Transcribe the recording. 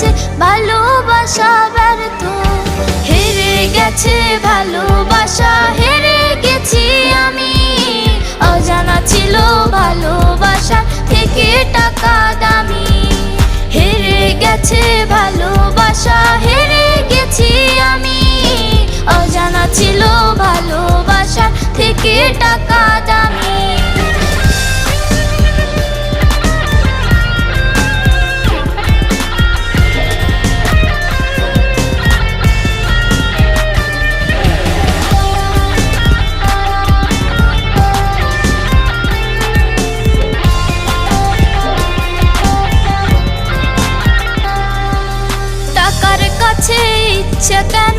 গেছে ভালোবাসা ব্যর্থ, হেরে গেছে ভালোবাসা, হেরে গেছি আমি। অজানা ছিল ভালোবাসা থেকে টাকা দামি, হেরে গেছে ভালোবাসা, হেরে গেছি আমি। অজানা ছিল ভালোবাসা থেকে টাকা দামি। টাকার কাছে ইচ্ছে কেন